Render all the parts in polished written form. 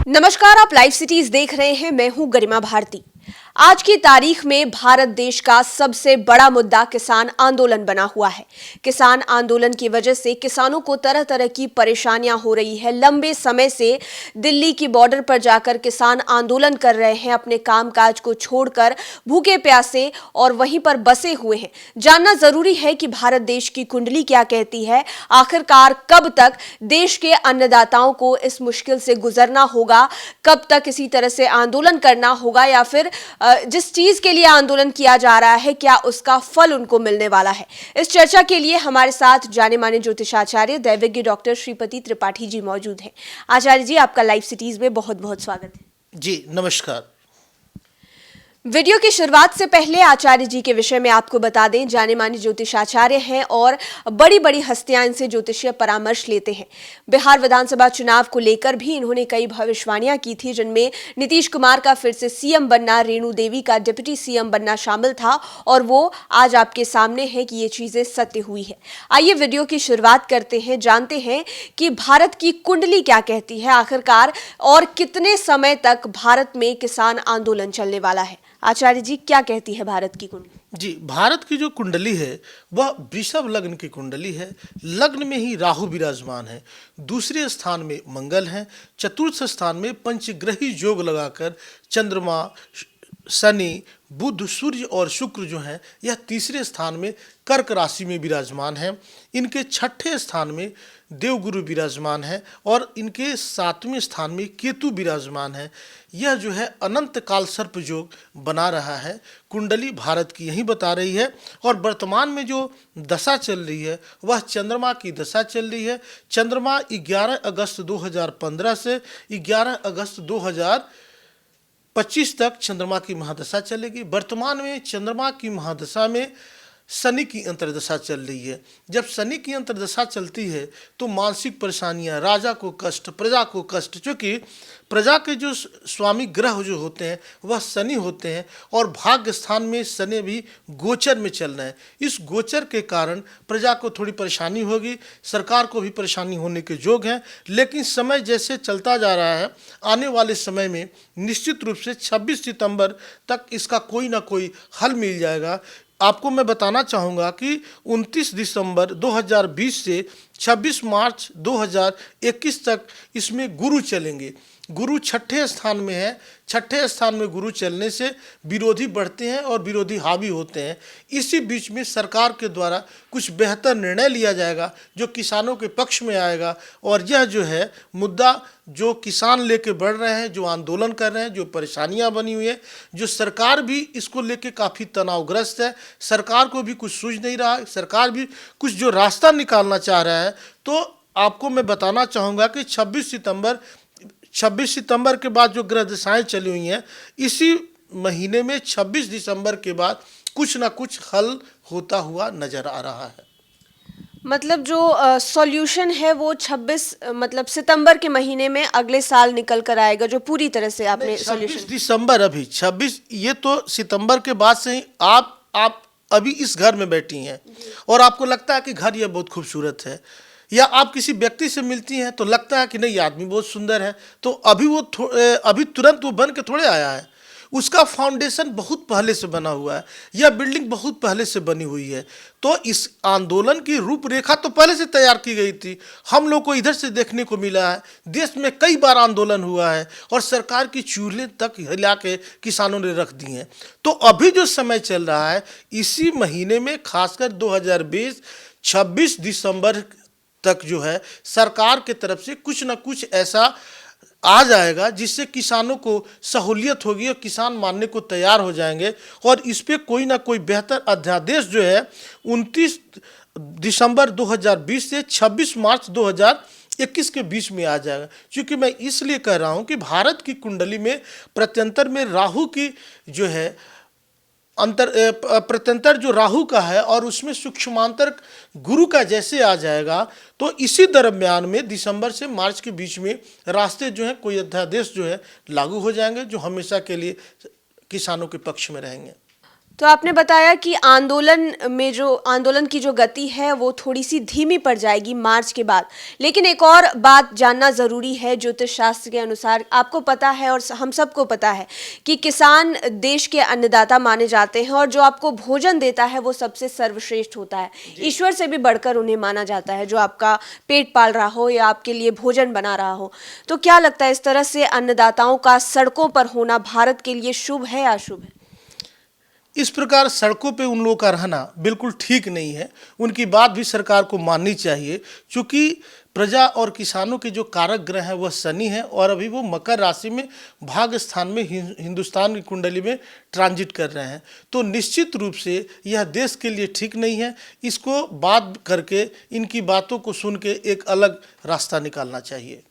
नमस्कार, आप live cities देख रहे हैं। मैं हूं गरिमा भारती। आज की तारीख में भारत देश का सबसे बड़ा मुद्दा किसान आंदोलन बना हुआ है। किसान आंदोलन की वजह से किसानों को तरह तरह की परेशानियां हो रही है। लंबे समय से दिल्ली की बॉर्डर पर जाकर किसान आंदोलन कर रहे हैं, अपने कामकाज को छोड़कर भूखे प्यासे और वहीं पर बसे हुए हैं। जानना जरूरी है कि भारत देश की कुंडली क्या कहती है। आखिरकार कब तक देश के अन्नदाताओं को इस मुश्किल से गुजरना होगा, कब तक इसी तरह से आंदोलन करना होगा, या फिर जिस चीज के लिए आंदोलन किया जा रहा है क्या उसका फल उनको मिलने वाला है। इस चर्चा के लिए हमारे साथ जाने माने ज्योतिषाचार्य दैवज्ञ डॉक्टर श्रीपति त्रिपाठी जी मौजूद हैं। आचार्य जी, आपका लाइव सिटीज में बहुत बहुत स्वागत है। जी नमस्कार। वीडियो की शुरुआत से पहले आचार्य जी के विषय में आपको बता दें, जाने माने ज्योतिषाचार्य हैं और बड़ी बड़ी हस्तियां इनसे ज्योतिषीय परामर्श लेते हैं। बिहार विधानसभा चुनाव को लेकर भी इन्होंने कई भविष्यवाणियां की थी, जिनमें नीतीश कुमार का फिर से सीएम बनना, रेणु देवी का डिप्टी सीएम बनना शामिल था, और वो आज आपके सामने है कि ये चीजें सत्य हुई है। आइए वीडियो की शुरुआत करते हैं, जानते हैं कि भारत की कुंडली क्या कहती है आखिरकार, और कितने समय तक भारत में किसान आंदोलन चलने वाला है। आचार्य जी, क्या कहती है भारत की कुंडली? जी, भारत की जो कुंडली है वह वृषभ लग्न की कुंडली है। लग्न में ही राहु विराजमान है, दूसरे स्थान में मंगल है, चतुर्थ स्थान में पंचग्रही योग लगाकर चंद्रमा, शनि, बुध, सूर्य और शुक्र जो हैं यह तीसरे स्थान में कर्क राशि में विराजमान है। इनके छठे स्थान में देवगुरु विराजमान है और इनके सातवें स्थान में केतु विराजमान है। यह जो है अनंत काल सर्प योग बना रहा है। कुंडली भारत की यही बता रही है। और वर्तमान में जो दशा चल रही है वह चंद्रमा की दशा चल रही है। चंद्रमा 11 अगस्त 2015 से 11 अगस्त 2025 तक चंद्रमा की महादशा चलेगी। वर्तमान में चंद्रमा की महादशा में शनि की अंतर्दशा चल रही है। जब शनि की अंतर्दशा चलती है तो मानसिक परेशानियां, राजा को कष्ट, प्रजा को कष्ट, क्योंकि प्रजा के जो स्वामी ग्रह जो होते हैं वह शनि होते हैं और भाग्य स्थान में शनि भी गोचर में चल रहे हैं। इस गोचर के कारण प्रजा को थोड़ी परेशानी होगी, सरकार को भी परेशानी होने के योग हैं। लेकिन समय जैसे चलता जा रहा है, आने वाले समय में निश्चित रूप से 26 सितंबर तक इसका कोई ना कोई हल मिल जाएगा। आपको मैं बताना चाहूँगा कि 29 दिसंबर 2020 से 26 मार्च 2021 तक इसमें गुरु चलेंगे। गुरु छठे स्थान में है। छठे स्थान में गुरु चलने से विरोधी बढ़ते हैं और विरोधी हावी होते हैं। इसी बीच में सरकार के द्वारा कुछ बेहतर निर्णय लिया जाएगा जो किसानों के पक्ष में आएगा। और यह जो है मुद्दा जो किसान लेके बढ़ रहे हैं, जो आंदोलन कर रहे हैं, जो परेशानियां बनी हुई है, जो सरकार भी इसको लेके काफ़ी तनावग्रस्त है, सरकार को भी कुछ सूझ नहीं रहा है, सरकार भी कुछ जो रास्ता निकालना चाह रहा है। तो आपको मैं बताना चाहूँगा कि 26 सितंबर के बाद जो ग्रह दशाएं चली हुई हैं, इसी महीने में 26 दिसंबर के बाद कुछ ना कुछ हल होता हुआ नजर आ रहा है। मतलब जो सॉल्यूशन है वो 26 मतलब सितंबर के महीने में अगले साल निकल कर आएगा, जो पूरी तरह से आपने 26 दिसंबर, अभी 26, ये तो सितंबर के बाद से ही आप अभी इस घर में बैठी हैं और आपको लगता है कि घर ये बहुत खूबसूरत है, या आप किसी व्यक्ति से मिलती हैं तो लगता है कि नहीं, आदमी बहुत सुंदर है, तो अभी तुरंत वो बन के थोड़े आया है। उसका फाउंडेशन बहुत पहले से बना हुआ है, यह बिल्डिंग बहुत पहले से बनी हुई है। तो इस आंदोलन की रूपरेखा तो पहले से तैयार की गई थी। हम लोग को इधर से देखने को मिला है, देश में कई बार आंदोलन हुआ है और सरकार की चूल्हे तक हिला के किसानों ने रख दी हैं। तो अभी जो समय चल रहा है, इसी महीने में खासकर 2020 26 दिसंबर तक जो है सरकार के तरफ से कुछ ना कुछ ऐसा आ जाएगा जिससे किसानों को सहूलियत होगी और किसान मानने को तैयार हो जाएंगे। और इस पे कोई ना कोई बेहतर अध्यादेश जो है 29 दिसंबर 2020 से 26 मार्च 2021 के बीच में आ जाएगा। क्योंकि मैं इसलिए कह रहा हूँ कि भारत की कुंडली में प्रत्यंतर में राहु की जो है प्रत्यंतर जो राहु का है और उसमें सूक्ष्मांतर गुरु का जैसे आ जाएगा, तो इसी दरम्यान में दिसंबर से मार्च के बीच में रास्ते जो है कोई अध्यादेश जो है लागू हो जाएंगे जो हमेशा के लिए किसानों के पक्ष में रहेंगे। तो आपने बताया कि आंदोलन की जो गति है वो थोड़ी सी धीमी पड़ जाएगी मार्च के बाद, लेकिन एक और बात जानना ज़रूरी है। ज्योतिष शास्त्र के अनुसार आपको पता है और हम सबको पता है कि किसान देश के अन्नदाता माने जाते हैं और जो आपको भोजन देता है वो सबसे सर्वश्रेष्ठ होता है। ईश्वर से भी बढ़कर उन्हें माना जाता है, जो आपका पेट पाल रहा हो या आपके लिए भोजन बना रहा हो। तो क्या लगता है, इस तरह से अन्नदाताओं का सड़कों पर होना भारत के लिए शुभ है या अशुभ है? इस प्रकार सड़कों पे उन लोगों का रहना बिल्कुल ठीक नहीं है। उनकी बात भी सरकार को माननी चाहिए, क्योंकि प्रजा और किसानों के जो कारक ग्रह है वह शनि है और अभी वो मकर राशि में भाग्य स्थान में हिंदुस्तान की कुंडली में ट्रांजिट कर रहे हैं। तो निश्चित रूप से यह देश के लिए ठीक नहीं है। इसको बात करके, इनकी बातों को सुन के एक अलग रास्ता निकालना चाहिए।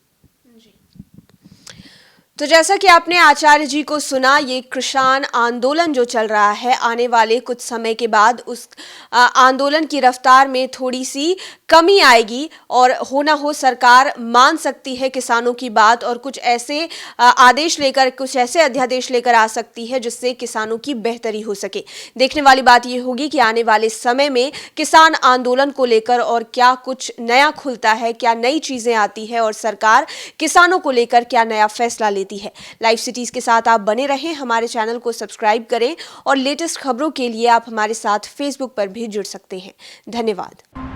तो जैसा कि आपने आचार्य जी को सुना, ये किसान आंदोलन जो चल रहा है, आने वाले कुछ समय के बाद उस आंदोलन की रफ्तार में थोड़ी सी कमी आएगी और हो ना हो सरकार मान सकती है किसानों की बात और कुछ ऐसे आदेश लेकर, कुछ ऐसे अध्यादेश लेकर आ सकती है जिससे किसानों की बेहतरी हो सके। देखने वाली बात ये होगी कि आने वाले समय में किसान आंदोलन को लेकर और क्या कुछ नया खुलता है, क्या नई चीज़ें आती है और सरकार किसानों को लेकर क्या नया फैसला लेती है। लाइव सिटीज के साथ आप बने रहें, हमारे चैनल को सब्सक्राइब करें और लेटेस्ट खबरों के लिए आप हमारे साथ फेसबुक पर भी जुड़ सकते हैं। धन्यवाद।